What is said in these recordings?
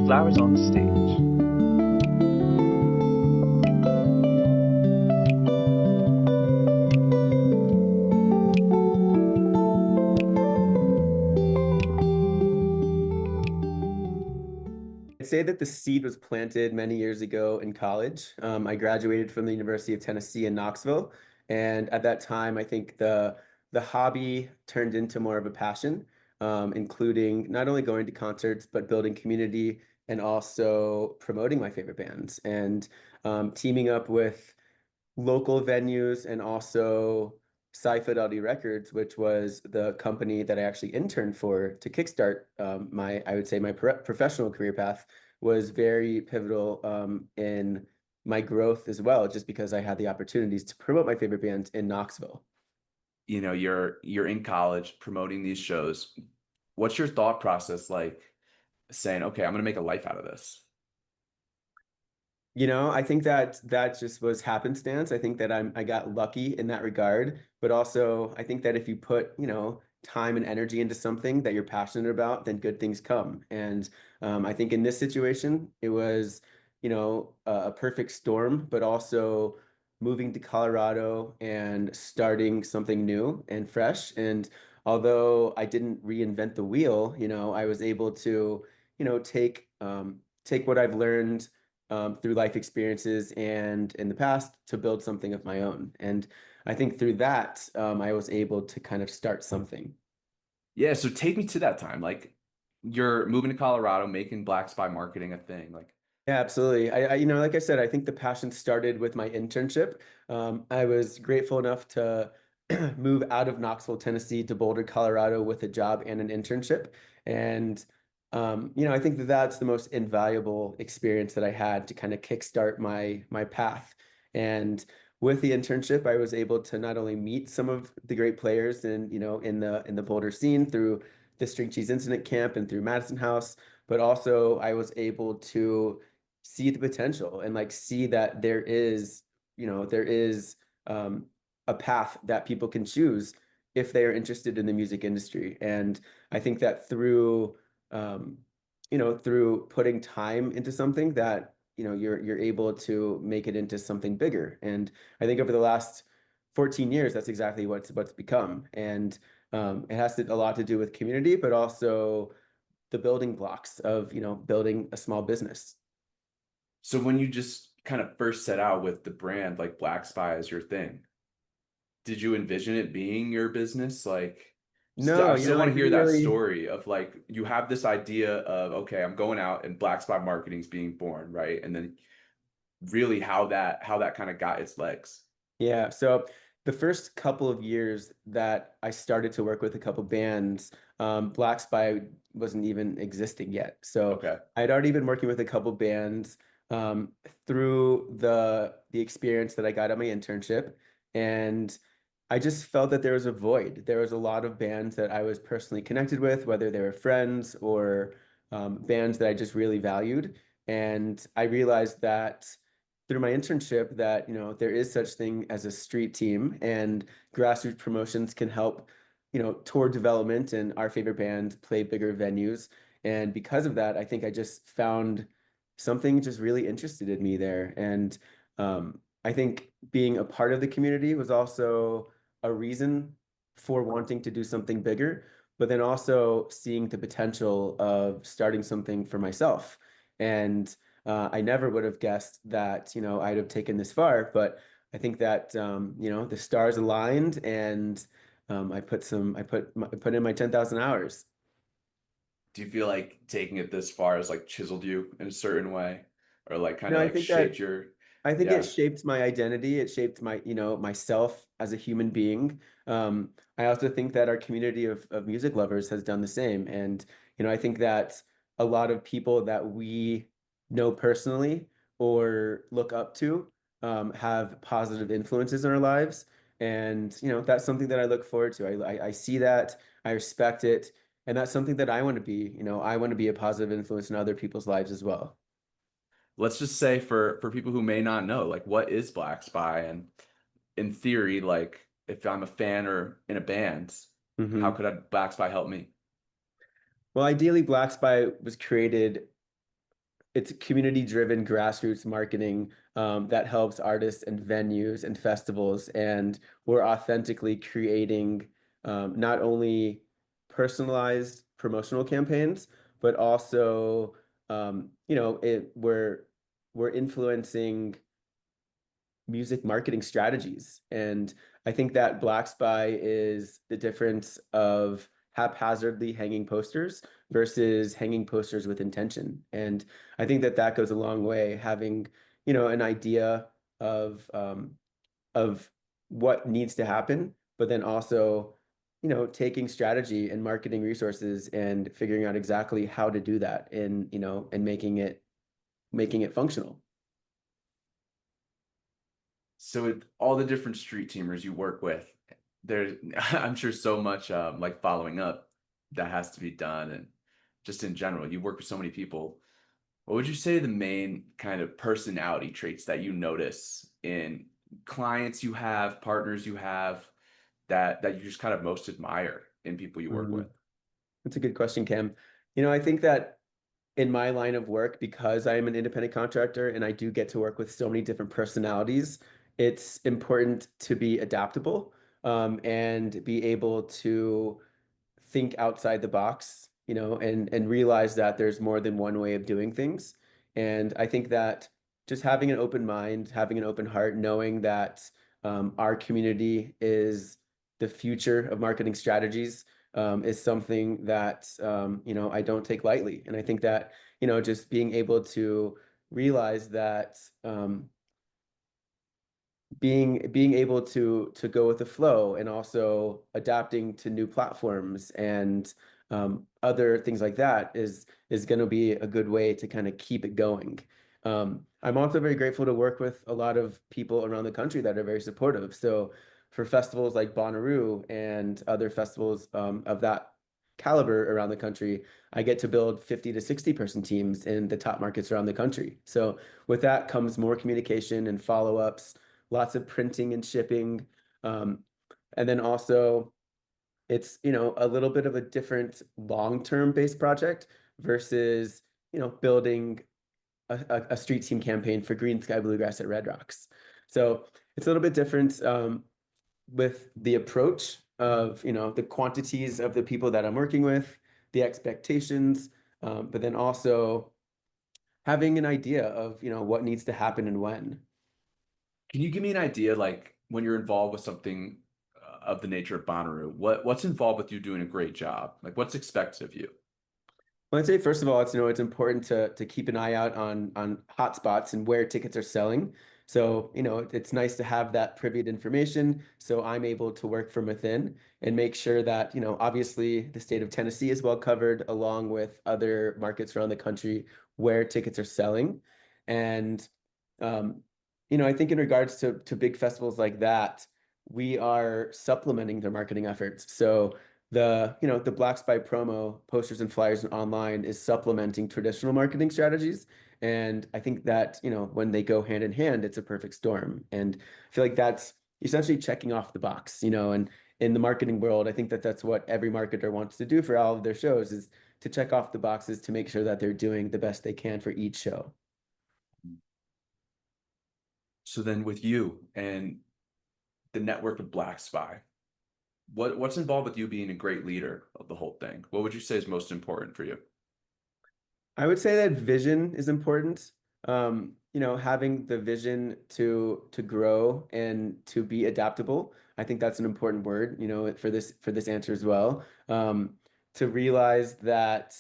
flowers on stage. I'd say that the seed was planted many years ago in college. I graduated from the University of Tennessee in Knoxville, and at that time, I think the hobby turned into more of a passion, including not only going to concerts but building community and also promoting my favorite bands and teaming up with local venues and also Sci Fidelity Records, which was the company that I actually interned for to kickstart I would say, my professional career path, was very pivotal in my growth as well, just because I had the opportunities to promote my favorite bands in Knoxville. You're in college promoting these shows. What's your thought process like saying, okay, I'm gonna make a life out of this? I think that that just was happenstance. I think that I got lucky in that regard, but also I think that if you put, time and energy into something that you're passionate about, then good things come. And I think in this situation, it was, a perfect storm, but also moving to Colorado and starting something new and fresh. And although I didn't reinvent the wheel, I was able to, take what I've learned through life experiences and in the past to build something of my own. And I think through that, I was able to kind of start something. Yeah, so take me to that time. Like you're moving to Colorado, making Blackspy Marketing a thing. Like, Yeah, absolutely. Like I said, I think the passion started with my internship. I was grateful enough to move out of Knoxville, Tennessee to Boulder, Colorado with a job and an internship. And, I think that that's the most invaluable experience that I had to kind of kickstart my path. And with the internship, I was able to not only meet some of the great players in the Boulder scene through the String Cheese Incident Camp and through Madison House, but also I was able to see the potential and like see that there is um, a path that people can choose if they are interested in the music industry. And I think that um, through putting time into something that, you're able to make it into something bigger. And I think over the last 14 years, that's exactly what's become. And it has a lot to do with community, but also the building blocks of, building a small business. so when you just kind of first set out with the brand like Blackspy as your thing, did you envision it being your business? Like, No, I still I want to hear didn't that really. story of like you have this idea of okay, I'm going out and Blackspy Marketing is being born, right? And then really how that kind of got its legs. Yeah, so the first couple of years that I started to work with a couple bands, Black Spy wasn't even existing yet. So Okay. I'd already been working with a couple bands through the experience that I got at my internship, and I just felt that there was a void. There was a lot of bands that I was personally connected with, whether they were friends or bands that I just really valued, and I realized that through my internship that there is such thing as a street team, and grassroots promotions can help tour development and our favorite band play bigger venues. And because of that, I think I just found something just really interested in me there. And I think being a part of the community was also a reason for wanting to do something bigger, but then also seeing the potential of starting something for myself. And I never would have guessed that, I'd have taken this far, but I think that, the stars aligned, and I put in my 10,000 hours. Do you feel like taking it this far has like chiseled you in a certain way or like kind No, of I like think shaped that your I think it yeah. shaped my identity. It shaped myself as a human being. I also think that our community of music lovers has done the same. And, I think that a lot of people that we know personally or look up to have positive influences in our lives. And, that's something that I look forward to. I see that, I respect it. And that's something that I want to be. I want to be a positive influence in other people's lives as well. Let's just say for people who may not know, like what is Black Spy? And in theory, like if I'm a fan or in a band, how Mhm. could Black Spy help me? Well, ideally, Black Spy was created it's community-driven grassroots marketing that helps artists and venues and festivals, and we're authentically creating not only personalized promotional campaigns, but also we're influencing music marketing strategies. And I think that Black Spy is the difference of haphazardly hanging posters versus hanging posters with intention. And I think that that goes a long way, having, an idea of what needs to happen, but then also, taking strategy and marketing resources and figuring out exactly how to do that and making it functional. So with all the different street teamers you work with, there's I'm sure so much like following up that has to be done, and just in general, you work with so many people. What would you say the main kind of personality traits that you notice in clients you have, partners you have, that you just kind of most admire in people you work with? Mhm. That's a good question, Cam. I think that in my line of work, because I am an independent contractor and I do get to work with so many different personalities, it's important to be adaptable and be able to think outside the box, and realize that there's more than one way of doing things. And I think that just having an open mind, having an open heart, knowing that our community is the future of marketing strategies is something that I don't take lightly. And I think that just being able to realize that being able to go with the flow and also adapting to new platforms and other things like that is going to be a good way to kind of keep it going. I'm also very grateful to work with a lot of people around the country that are very supportive. So for festivals like Bonnaroo and other festivals of that caliber around the country, I get to build 50 to 60 person teams in the top markets around the country. So with that comes more communication and follow-ups, lots of printing and shipping. Um, and then also it's, a little bit of a different long-term based project versus, building a street team campaign for Green Sky Bluegrass at Red Rocks. So it's a little bit different with the approach of, the quantities of the people that I'm working with, the expectations, but then also having an idea of, what needs to happen and when. Can you give me an idea, like when you're involved with something of the nature of Bonnaroo, what's involved with you doing a great job? Like what's expected of you? Well, I'd say first of all, it's important to keep an eye out on hotspots and where tickets are selling. So, it's nice to have that privied information so I'm able to work from within and make sure that, obviously the state of Tennessee is well covered along with other markets around the country where tickets are selling. And um, I think in regards to big festivals like that, we are supplementing their marketing efforts. So the Black Spy promo posters and flyers and online is supplementing traditional marketing strategies. And I think that, when they go hand in hand, it's a perfect storm. And I feel like that's essentially checking off the box, and in the marketing world, I think that that's what every marketer wants to do for all of their shows is to check off the boxes to make sure that they're doing the best they can for each show. So then with you and the network of Black Spy, what's involved with you being a great leader of the whole thing? What would you say is most important for you? I would say that vision is important. Having the vision to grow and to be adaptable. I think that's an important word, for this answer as well. To realize that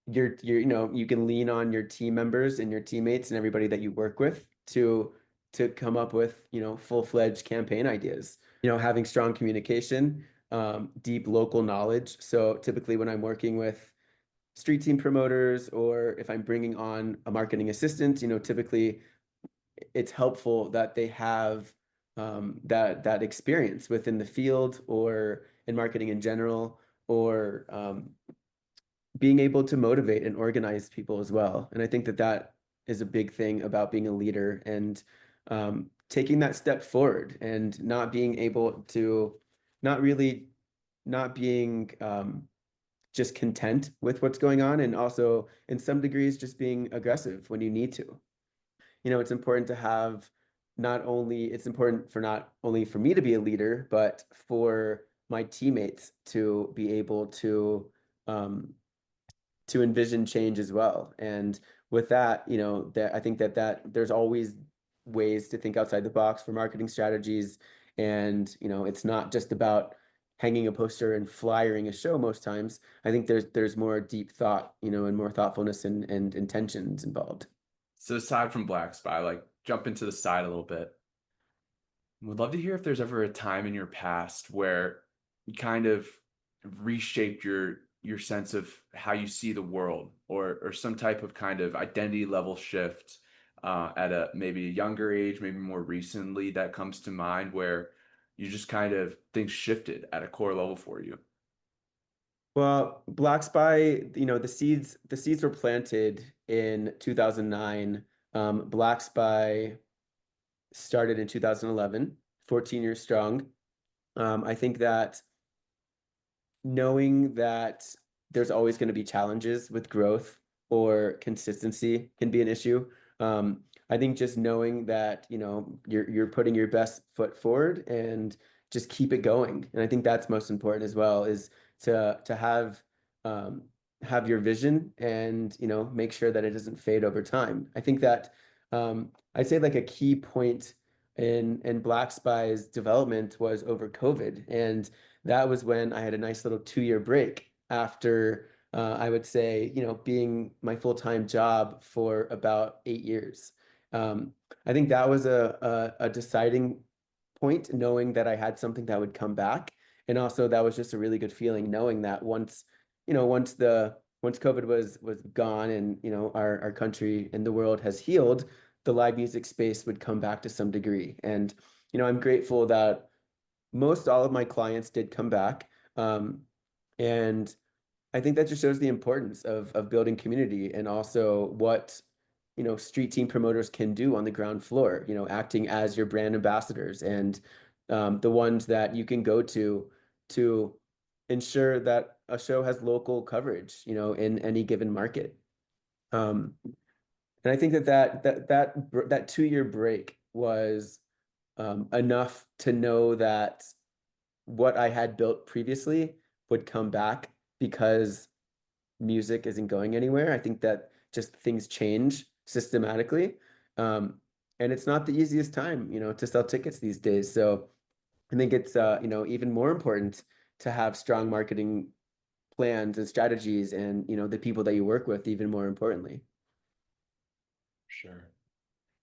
you can lean on your team members and your teammates and everybody that you work with to come up with, full-fledged campaign ideas. Having strong communication, deep local knowledge. So typically when I'm working with street team promoters or if I'm bringing on a marketing assistant, typically it's helpful that they have that experience within the field or in marketing in general, or being able to motivate and organize people as well. And I think that that is a big thing about being a leader and taking that step forward and not being able to, not really, not being just content with what's going on, and also in some degrees just being aggressive when you need to. It's important to have not only it's important for not only for me to be a leader, but for my teammates to be able um, to envision change as well. And with that, that I think that there's always ways to think outside the box for marketing strategies. And, it's not just about hanging a poster and flyering a show most times. I think there's more deep thought, and more thoughtfulness and intentions involved. So aside from Blackspy, like jump into the side a little bit. Would love to hear if there's ever a time in your past where you kind of reshaped your sense of how you see the world, or some type of kind of identity level shift at a maybe a younger age, maybe more recently, that comes to mind where you just kind of things shifted at a core level for you. Well, Black Spy, the seeds were planted in 2009. Black Spy started in 2011, 14 years strong. I think that knowing that there's always going to be challenges with growth or consistency can be an issue. I think just knowing that, you're putting your best foot forward and just keep it going. And I think that's most important as well, is to um, have your vision and, make sure that it doesn't fade over time. I think that I'd say like a key point in Black Spy's development was over COVID. And that was when I had a nice little 2-year break after I would say, being my full-time job for about 8 years. Um, I think that was a deciding point, knowing that I had something that would come back. And also that was just a really good feeling knowing that once COVID was gone and, our country and the world has healed, the live music space would come back to some degree. And, I'm grateful that most all of my clients did come back. And I think that just shows the importance of building community, and also what, street team promoters can do on the ground floor, acting as your brand ambassadors, and the ones that you can go to ensure that a show has local coverage, in any given market. Um, and I think that 2-year break was enough to know that what I had built previously would come back, because music isn't going anywhere. I think that just things change systematically. And it's not the easiest time, to sell tickets these days. So I think it's even more important to have strong marketing plans and strategies, and, the people that you work with, even more importantly. Sure.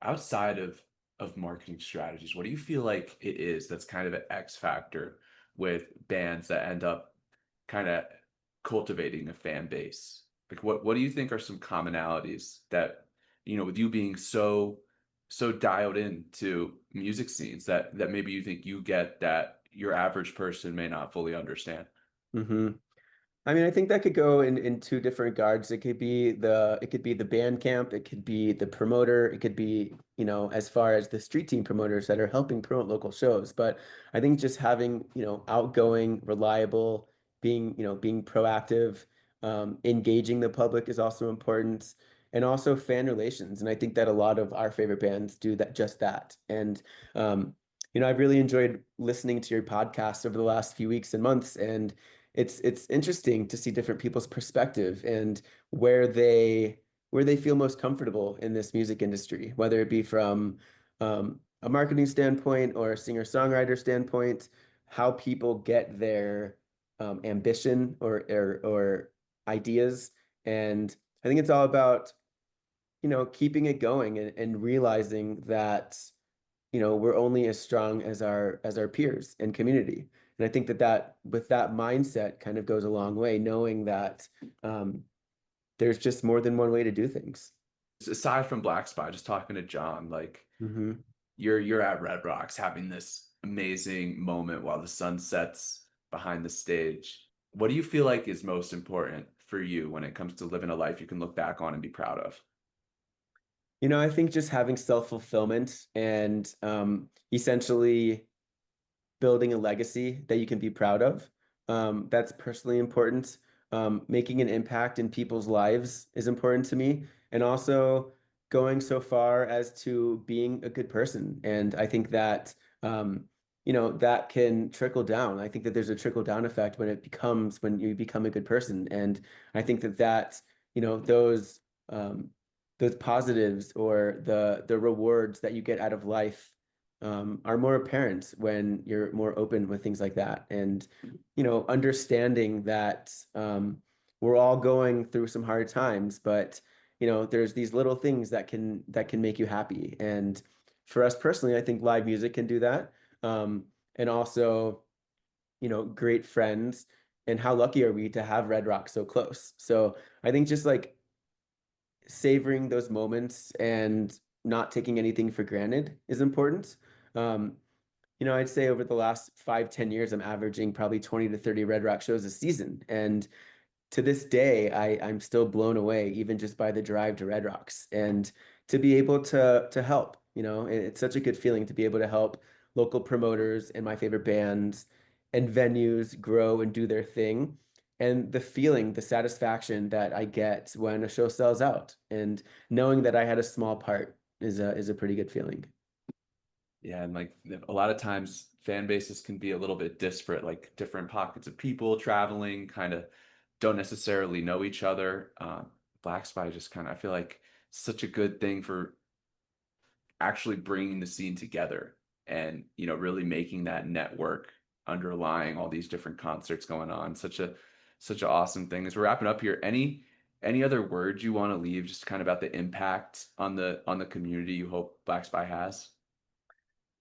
Outside of marketing strategies, what do you feel like it is that's kind of an X factor with bands that end up kind of cultivating a fan base? Like what do you think are some commonalities that, with you being so dialed into music scenes, that maybe you think you get that your average person may not fully understand? hmm I mean, I think that could go in two different regards. It could be the band camp, it could be the promoter, it could be, as far as the street team promoters that are helping promote local shows. But I think just having, outgoing, reliable, being proactive, engaging the public is also important, and also fan relations. And I think that a lot of our favorite bands do that, just that. And I've really enjoyed listening to your podcast over the last few weeks and months, and it's interesting to see different people's perspective and where they feel most comfortable in this music industry, whether it be from a marketing standpoint or a singer-songwriter standpoint, how people get their ambition or ideas. And I think it's all about, keeping it going, and realizing that, we're only as strong as our peers and community. And I think that with that mindset kind of goes a long way, knowing that there's just more than one way to do things. Aside from Black Spy, just talking to John, like hmm you're at Red Rocks having this amazing moment while the sun sets behind the stage. What do you feel like is most important for you when it comes to living a life you can look back on and be proud of? I think just having self-fulfillment and essentially building a legacy that you can be proud of. That's personally important. making an impact in people's lives is important to me, and also going so far as to being a good person. And I think that that can trickle down. I think that there's a trickle down effect when you become a good person. And I think that you know, those positives or the rewards that you get out of life are more apparent when you're more open with things like that. And understanding that we're all going through some hard times, but there's these little things that can make you happy. And for us personally, I think live music can do that. And also, great friends. And how lucky are we to have Red Rock so close? So I think just like savoring those moments and not taking anything for granted is important. Um, I'd say over the last 5, 10 years, I'm averaging probably 20 to 30 Red Rock shows a season. And to this day, I'm still blown away, even just by the drive to Red Rocks, and to be able to help. It's such a good feeling to be able to help local promoters and my favorite bands and venues grow and do their thing. And the feeling, the satisfaction that I get when a show sells out, and knowing that I had a small part is a pretty good feeling. Yeah, and like a lot of times fan bases can be a little bit disparate, like different pockets of people traveling, kind of don't necessarily know each other. Black Spy just kind of, I feel like such a good thing for actually bringing the scene together and, really making that network underlying all these different concerts going on. Such an awesome thing. As we're wrapping up here, any other words you want to leave just kind of about the impact on the community you hope Black Spy has?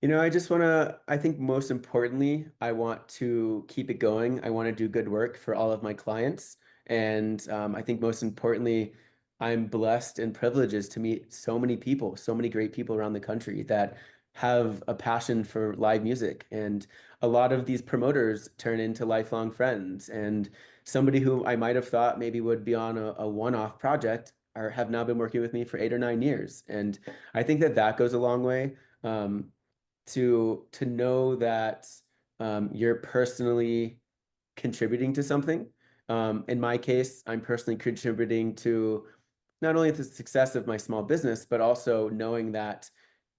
I think most importantly, I want to keep it going. I want to do good work for all of my clients. And I think most importantly, I'm blessed and privileged to meet so many people, so many great people around the country that have a passion for live music. And a lot of these promoters turn into lifelong friends. And somebody who I might have thought maybe would be on a one-off project or have now been working with me for 8 or 9 years. And I think that goes a long way. To know that you're personally contributing to something. In my case, I'm personally contributing to not only the success of my small business, but also knowing that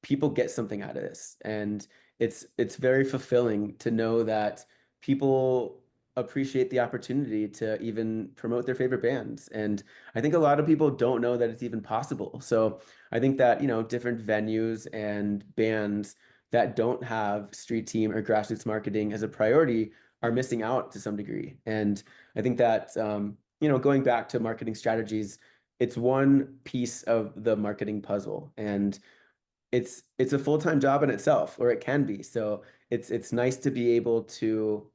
people get something out of this. And it's very fulfilling to know that people appreciate the opportunity to even promote their favorite bands. And I think a lot of people don't know that it's even possible. So I think that, different venues and bands that don't have street team or grassroots marketing as a priority are missing out to some degree. And I think that, going back to marketing strategies, it's one piece of the marketing puzzle, and it's a full-time job in itself, or it can be. So it's nice to be able to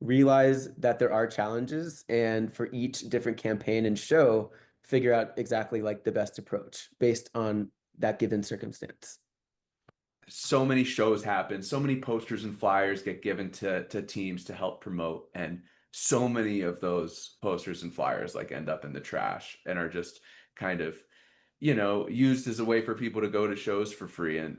realize that there are challenges, and for each different campaign and show, figure out exactly like the best approach based on that given circumstance. So many shows happen, so many posters and flyers get given to teams to help promote, and so many of those posters and flyers like end up in the trash and are just kind of used as a way for people to go to shows for free. And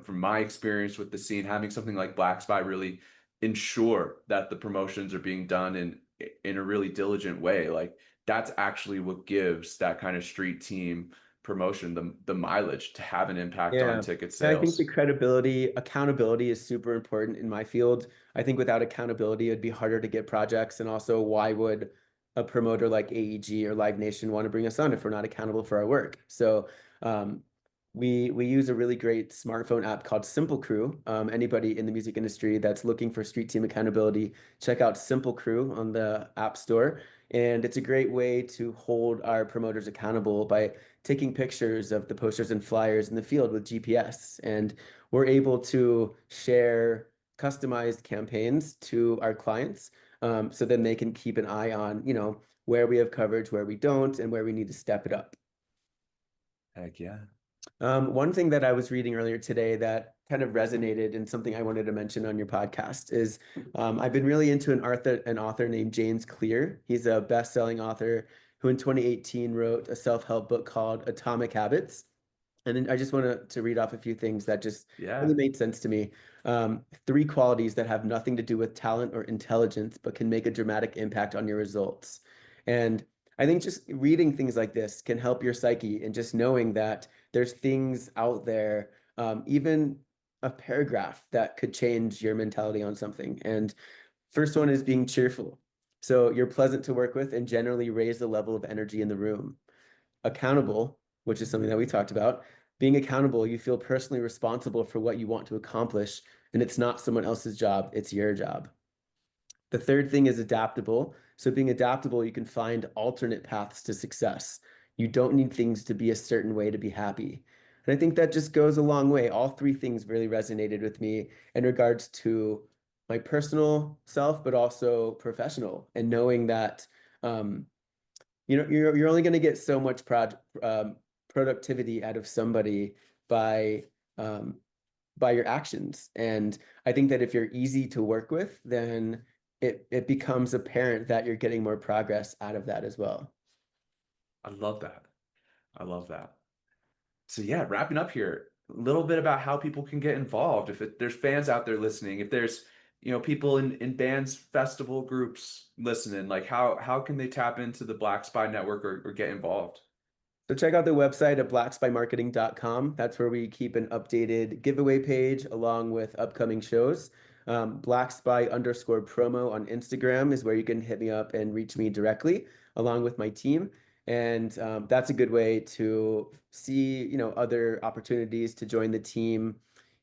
from my experience with the scene, having something like Black Spy really ensure that the promotions are being done in a really diligent way, like that's actually what gives that kind of street team promotion the mileage to have an impact on Yeah. ticket And I think the sales. credibility, accountability is super important in my field. I think without accountability, it'd be harder to get projects. And also, why would a promoter like AEG or Live Nation want to bring us on if we're not accountable for our work? So um, we use a really great smartphone app called Simple Crew. Anybody in the music industry that's looking for street team accountability, check out Simple Crew on the App Store. And it's a great way to hold our promoters accountable by taking pictures of the posters and flyers in the field with GPS. And we're able to share customized campaigns to our clients, so then they can keep an eye on, where we have coverage, where we don't, and where we need to step it up. Heck yeah. One thing that I was reading earlier today that kind of resonated and something I wanted to mention on your podcast is I've been really into an author named James Clear. He's a best-selling author who in 2018 wrote a self-help book called Atomic Habits. And then I just want to read off a few things that just really Yeah. made sense to me. Three qualities that have nothing to do with talent or intelligence, but can make a dramatic impact on your results. And I think just reading things like this can help your psyche, and just knowing that there's things out there, even a paragraph that could change your mentality on something. And first one is being cheerful. So you're pleasant to work with and generally raise the level of energy in the room. Accountable, which is something that we talked about. Being accountable, you feel personally responsible for what you want to accomplish, and it's not someone else's job, it's your job. The third thing is adaptable. So being adaptable, you can find alternate paths to success. You don't need things to be a certain way to be happy. And I think that just goes a long way. All three things really resonated with me in regards to my personal self, but also professional, and knowing that you're only going to get so much productivity out of somebody by um, by your actions. And I think that if you're easy to work with, then it becomes apparent that you're getting more progress out of that as well. I love that. I love that. So yeah, wrapping up here, a little bit about how people can get involved. There's fans out there listening, if there's people in bands, festival groups listening, like how can they tap into the Black Spy Network or get involved? So check out the website at blackspymarketing.com. That's where we keep an updated giveaway page along with upcoming shows. Blackspy_promo on Instagram is where you can hit me up and reach me directly along with my team. And that's a good way to see, other opportunities to join the team.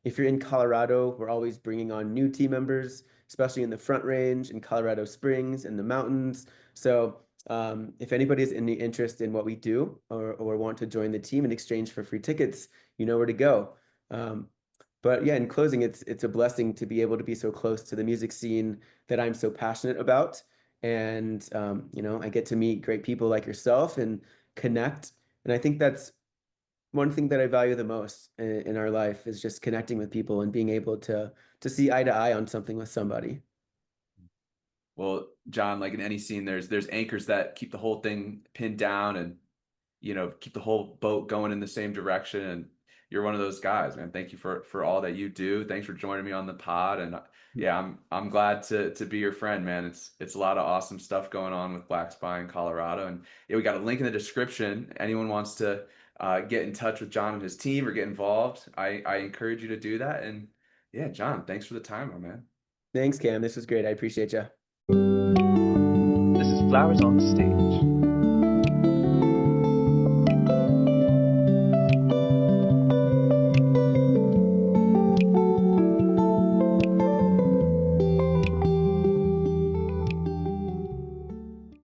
If you're in Colorado, we're always bringing on new team members, especially in the Front Range, in Colorado Springs, and the mountains. So if anybody has any interest in what we do, or want to join the team in exchange for free tickets, you know where to go. Um, but yeah, in closing, it's a blessing to be able to be so close to the music scene that I'm so passionate about. And I get to meet great people like yourself and connect. And I think that's one thing that I value the most in our life, is just connecting with people and being able to see eye to eye on something with somebody. Well, John, like in any scene, there's anchors that keep the whole thing pinned down and keep the whole boat going in the same direction. And you're one of those guys, man. Thank you for all that you do. Thanks for joining me on the pod. And yeah, I'm glad to be your friend, man. It's a lot of awesome stuff going on with Black Spy in Colorado. And yeah, we got a link in the description. Anyone wants to get in touch with John and his team or get involved, I encourage you to do that. And yeah, John, thanks for the time, my man. Thanks, Cam. This was great. I appreciate you. This is Flowers on the Stage.